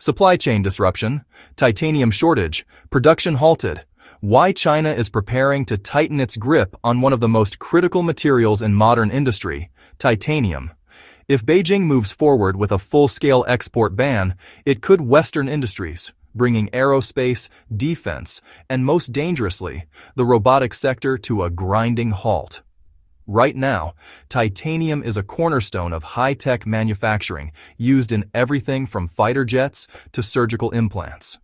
Supply chain disruption, titanium shortage, production halted. Why China is preparing to tighten its grip on one of the most critical materials in modern industry, titanium. If Beijing moves forward with a full-scale export ban, it could Western industries, bringing aerospace, defense, and most dangerously, the robotics sector to a grinding halt. Right now, titanium is a cornerstone of high-tech manufacturing used in everything from fighter jets to surgical implants.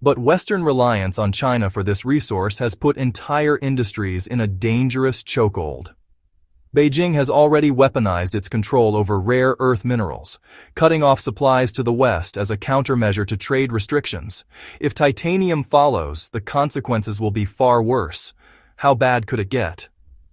But Western reliance on China for this resource has put entire industries in a dangerous chokehold. Beijing has already weaponized its control over rare earth minerals, cutting off supplies to the West as a countermeasure to trade restrictions. If titanium follows, the consequences will be far worse. How bad could it get?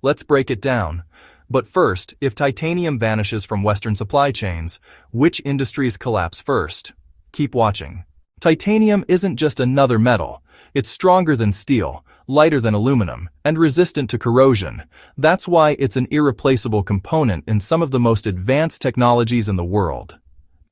Let's break it down. But first, if titanium vanishes from Western supply chains, which industries collapse first? Keep watching. Titanium isn't just another metal. It's stronger than steel, lighter than aluminum, and resistant to corrosion. That's why it's an irreplaceable component in some of the most advanced technologies in the world.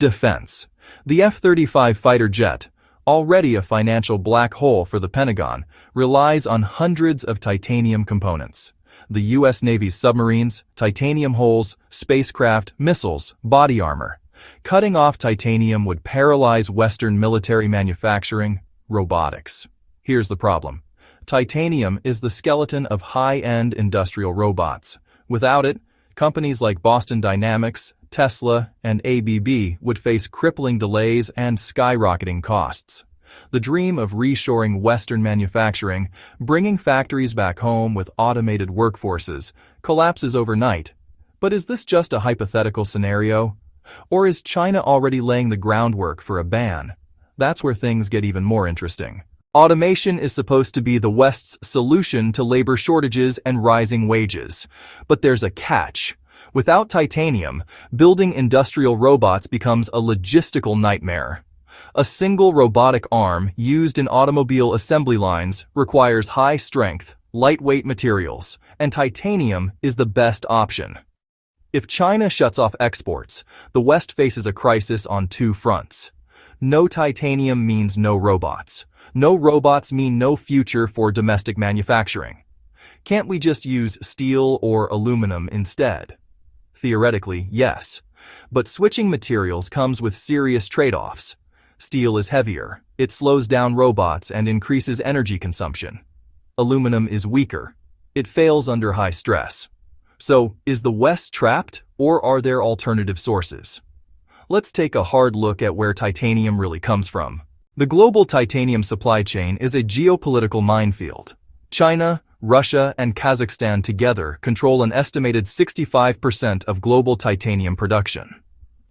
Defense. The F-35 fighter jet, already a financial black hole for the Pentagon, relies on hundreds of titanium components. The U.S. Navy's submarines, titanium hulls, spacecraft, missiles, body armor. Cutting off titanium would paralyze Western military manufacturing, robotics. Here's the problem. Titanium is the skeleton of high-end industrial robots. Without it, companies like Boston Dynamics, Tesla, and ABB would face crippling delays and skyrocketing costs. The dream of reshoring Western manufacturing, bringing factories back home with automated workforces, collapses overnight. But is this just a hypothetical scenario? Or is China already laying the groundwork for a ban? That's where things get even more interesting. Automation is supposed to be the West's solution to labor shortages and rising wages. But there's a catch. Without titanium, building industrial robots becomes a logistical nightmare. A single robotic arm used in automobile assembly lines requires high-strength, lightweight materials, and titanium is the best option. If China shuts off exports, the West faces a crisis on two fronts. No titanium means no robots. No robots mean no future for domestic manufacturing. Can't we just use steel or aluminum instead? Theoretically, yes. But switching materials comes with serious trade-offs. Steel is heavier, it slows down robots and increases energy consumption. Aluminum is weaker. It fails under high stress. So, is the West trapped, or are there alternative sources? Let's take a hard look at where titanium really comes from. The global titanium supply chain is a geopolitical minefield. China, Russia, and Kazakhstan together control an estimated 65% of global titanium production.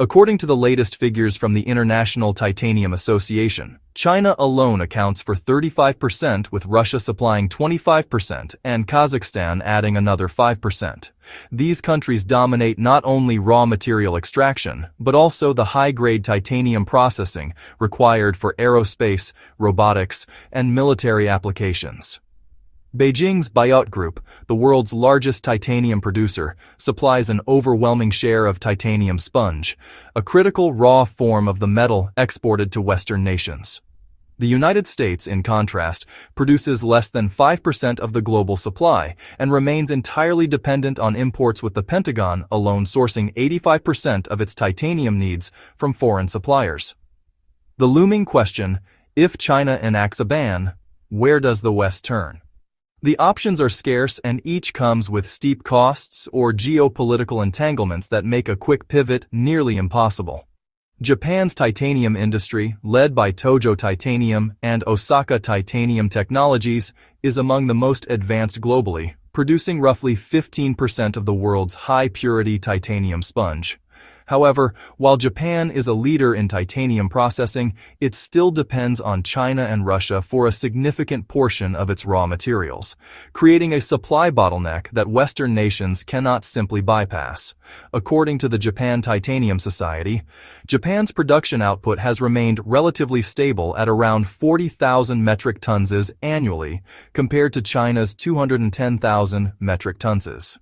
According to the latest figures from the International Titanium Association, China alone accounts for 35%, with Russia supplying 25% and Kazakhstan adding another 5%. These countries dominate not only raw material extraction, but also the high-grade titanium processing required for aerospace, robotics, and military applications. Beijing's HALT Group, the world's largest titanium producer, supplies an overwhelming share of titanium sponge, a critical raw form of the metal exported to Western nations. The United States, in contrast, produces less than 5% of the global supply and remains entirely dependent on imports, with the Pentagon alone sourcing 85% of its titanium needs from foreign suppliers. The looming question, if China enacts a ban, where does the West turn? The options are scarce, and each comes with steep costs or geopolitical entanglements that make a quick pivot nearly impossible. Japan's titanium industry, led by Tojo Titanium and Osaka Titanium Technologies, is among the most advanced globally, producing roughly 15% of the world's high-purity titanium sponge. However, while Japan is a leader in titanium processing, it still depends on China and Russia for a significant portion of its raw materials, creating a supply bottleneck that Western nations cannot simply bypass. According to the Japan Titanium Society, Japan's production output has remained relatively stable at around 40,000 metric tons annually, compared to China's 210,000 metric tons.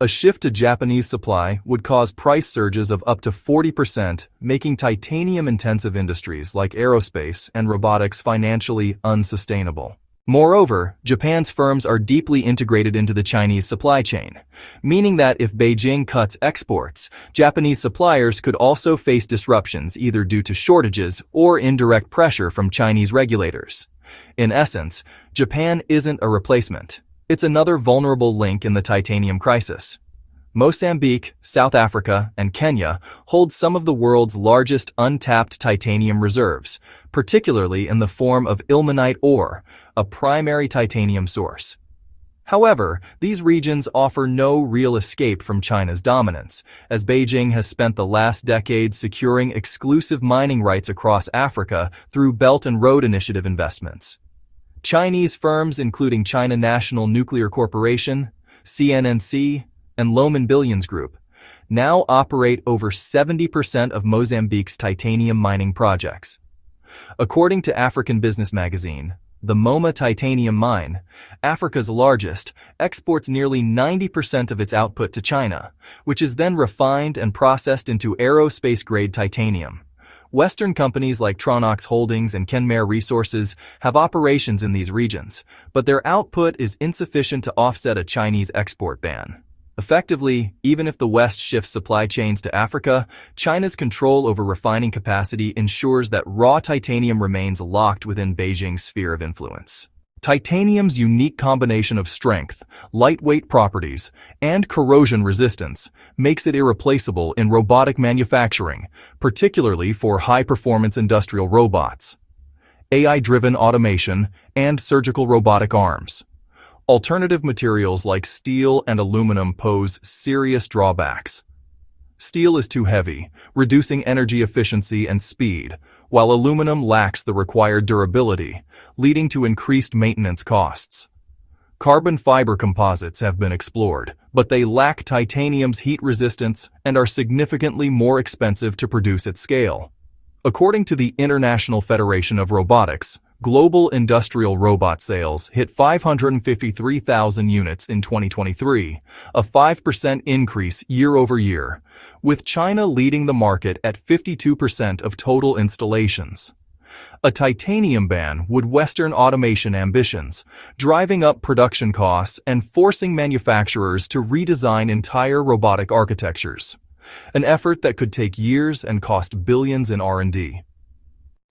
A shift to Japanese supply would cause price surges of up to 40%, making titanium-intensive industries like aerospace and robotics financially unsustainable. Moreover, Japan's firms are deeply integrated into the Chinese supply chain, meaning that if Beijing cuts exports, Japanese suppliers could also face disruptions either due to shortages or indirect pressure from Chinese regulators. In essence, Japan isn't a replacement. It's another vulnerable link in the titanium crisis. Mozambique, South Africa, and Kenya hold some of the world's largest untapped titanium reserves, particularly in the form of ilmenite ore, a primary titanium source. However, these regions offer no real escape from China's dominance, as Beijing has spent the last decade securing exclusive mining rights across Africa through Belt and Road Initiative investments. Chinese firms including China National Nuclear Corporation, CNNC, and Lohman Billions Group now operate over 70% of Mozambique's titanium mining projects. According to African Business Magazine, the Moma titanium mine, Africa's largest, exports nearly 90% of its output to China, which is then refined and processed into aerospace-grade titanium. Western companies like Tronox Holdings and Kenmare Resources have operations in these regions, but their output is insufficient to offset a Chinese export ban. Effectively, even if the West shifts supply chains to Africa, China's control over refining capacity ensures that raw titanium remains locked within Beijing's sphere of influence. Titanium's unique combination of strength, lightweight properties, and corrosion resistance makes it irreplaceable in robotic manufacturing, particularly for high-performance industrial robots, AI-driven automation, and surgical robotic arms. Alternative materials like steel and aluminum pose serious drawbacks. Steel is too heavy, reducing energy efficiency and speed, while aluminum lacks the required durability, leading to increased maintenance costs. Carbon fiber composites have been explored, but they lack titanium's heat resistance and are significantly more expensive to produce at scale. According to the International Federation of Robotics, global industrial robot sales hit 553,000 units in 2023, a 5% increase year over year, with China leading the market at 52% of total installations. A titanium ban would Western automation ambitions, driving up production costs and forcing manufacturers to redesign entire robotic architectures, an effort that could take years and cost billions in R&D.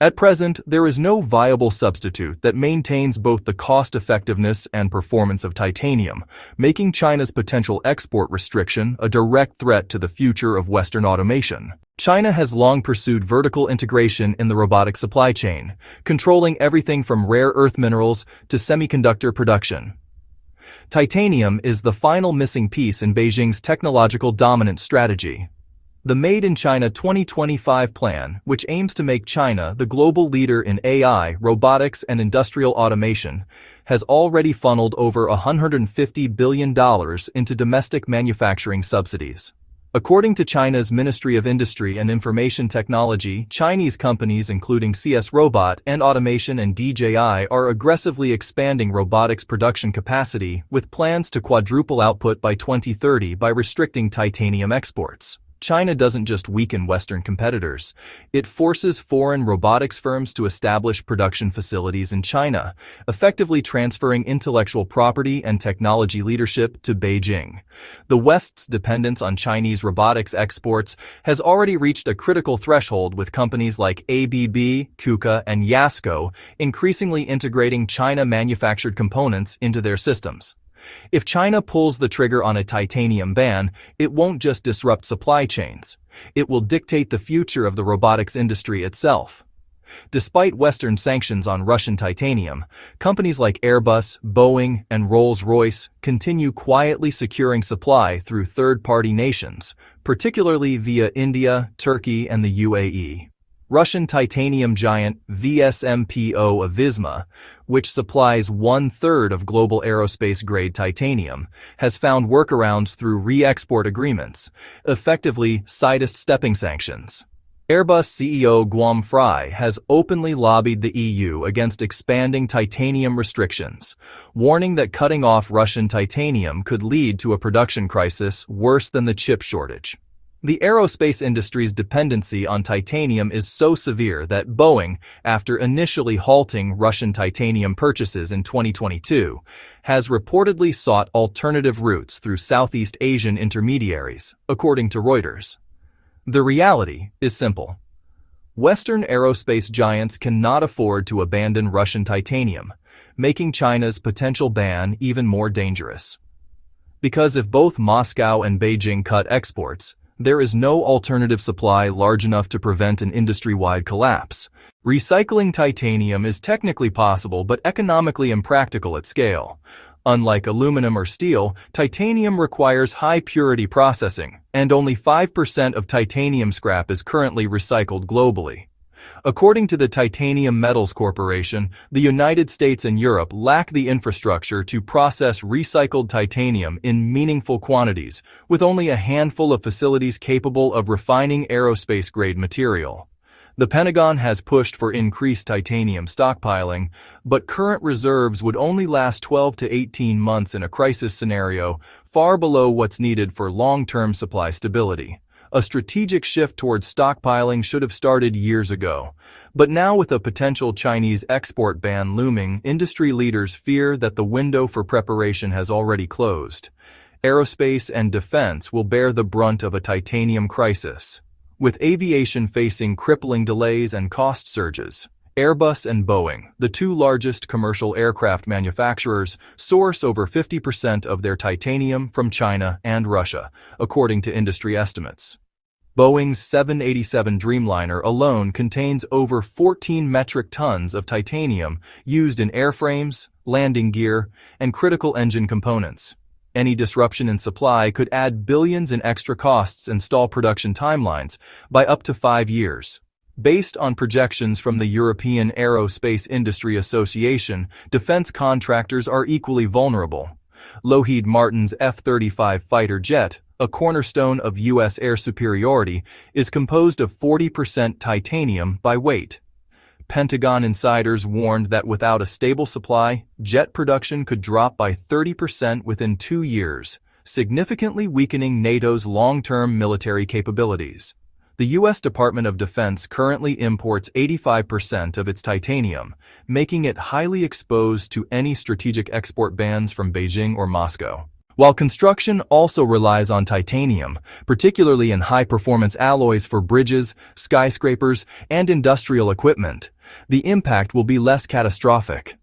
At present, there is no viable substitute that maintains both the cost-effectiveness and performance of titanium, making China's potential export restriction a direct threat to the future of Western automation. China has long pursued vertical integration in the robotic supply chain, controlling everything from rare earth minerals to semiconductor production. Titanium is the final missing piece in Beijing's technological dominance strategy. The Made in China 2025 plan, which aims to make China the global leader in AI, robotics, and industrial automation, has already funneled over $150 billion into domestic manufacturing subsidies. According to China's Ministry of Industry and Information Technology, Chinese companies including CS Robot and Automation and DJI are aggressively expanding robotics production capacity with plans to quadruple output by 2030 by restricting titanium exports. China doesn't just weaken Western competitors, it forces foreign robotics firms to establish production facilities in China, effectively transferring intellectual property and technology leadership to Beijing. The West's dependence on Chinese robotics exports has already reached a critical threshold, with companies like ABB, KUKA, and Yasco increasingly integrating China-manufactured components into their systems. If China pulls the trigger on a titanium ban, it won't just disrupt supply chains. It will dictate the future of the robotics industry itself. Despite Western sanctions on Russian titanium, companies like Airbus, Boeing, and Rolls-Royce continue quietly securing supply through third-party nations, particularly via India, Turkey, and the UAE. Russian titanium giant VSMPO Avisma, which supplies one-third of global aerospace-grade titanium, has found workarounds through re-export agreements, effectively sidestepping sanctions. Airbus CEO Guam Fry has openly lobbied the EU against expanding titanium restrictions, warning that cutting off Russian titanium could lead to a production crisis worse than the chip shortage. The aerospace industry's dependency on titanium is so severe that Boeing, after initially halting Russian titanium purchases in 2022, has reportedly sought alternative routes through Southeast Asian intermediaries, according to Reuters. The reality is simple. Western aerospace giants cannot afford to abandon Russian titanium, making China's potential ban even more dangerous. Because if both Moscow and Beijing cut exports, there is no alternative supply large enough to prevent an industry-wide collapse. Recycling titanium is technically possible but economically impractical at scale. Unlike aluminum or steel, titanium requires high-purity processing, and only 5% of titanium scrap is currently recycled globally. According to the Titanium Metals Corporation, the United States and Europe lack the infrastructure to process recycled titanium in meaningful quantities, with only a handful of facilities capable of refining aerospace-grade material. The Pentagon has pushed for increased titanium stockpiling, but current reserves would only last 12 to 18 months in a crisis scenario, far below what's needed for long-term supply stability. A strategic shift towards stockpiling should have started years ago. But now with a potential Chinese export ban looming, industry leaders fear that the window for preparation has already closed. Aerospace and defense will bear the brunt of a titanium crisis. With aviation facing crippling delays and cost surges, Airbus and Boeing, the two largest commercial aircraft manufacturers, source over 50% of their titanium from China and Russia, according to industry estimates. Boeing's 787 Dreamliner alone contains over 14 metric tons of titanium used in airframes, landing gear, and critical engine components. Any disruption in supply could add billions in extra costs and stall production timelines by up to 5 years. Based on projections from the European Aerospace Industry Association, defense contractors are equally vulnerable. Lockheed Martin's F-35 fighter jet, a cornerstone of U.S. air superiority, is composed of 40% titanium by weight. Pentagon insiders warned that without a stable supply, jet production could drop by 30% within 2 years, significantly weakening NATO's long-term military capabilities. The U.S. Department of Defense currently imports 85% of its titanium, making it highly exposed to any strategic export bans from Beijing or Moscow. While construction also relies on titanium, particularly in high-performance alloys for bridges, skyscrapers, and industrial equipment, the impact will be less catastrophic.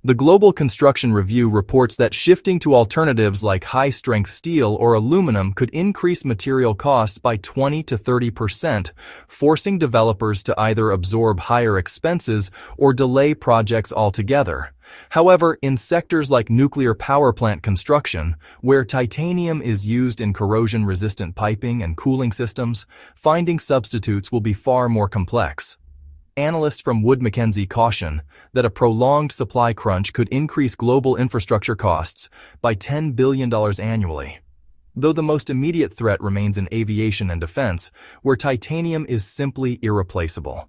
The Global Construction Review reports that shifting to alternatives like high-strength steel or aluminum could increase material costs by 20 to 30%, forcing developers to either absorb higher expenses or delay projects altogether. However, in sectors like nuclear power plant construction, where titanium is used in corrosion-resistant piping and cooling systems, finding substitutes will be far more complex. Analysts from Wood Mackenzie caution that a prolonged supply crunch could increase global infrastructure costs by $10 billion annually. Though the most immediate threat remains in aviation and defense, where titanium is simply irreplaceable.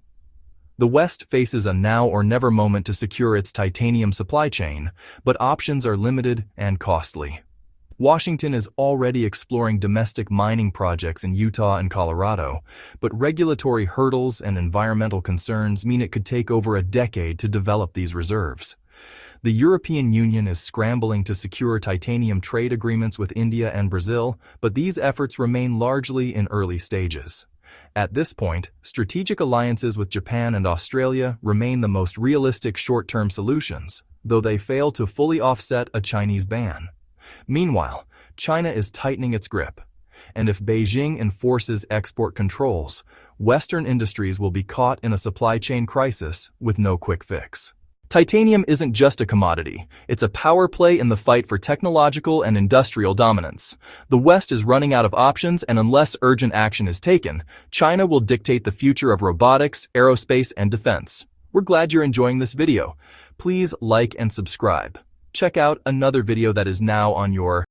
The West faces a now-or-never moment to secure its titanium supply chain, but options are limited and costly. Washington is already exploring domestic mining projects in Utah and Colorado, but regulatory hurdles and environmental concerns mean it could take over a decade to develop these reserves. The European Union is scrambling to secure titanium trade agreements with India and Brazil, but these efforts remain largely in early stages. At this point, strategic alliances with Japan and Australia remain the most realistic short-term solutions, though they fail to fully offset a Chinese ban. Meanwhile, China is tightening its grip, and if Beijing enforces export controls, Western industries will be caught in a supply chain crisis with no quick fix. Titanium isn't just a commodity, it's a power play in the fight for technological and industrial dominance. The West is running out of options, and unless urgent action is taken, China will dictate the future of robotics, aerospace, and defense. We're glad you're enjoying this video. Please like and subscribe. Check out another video that is now on your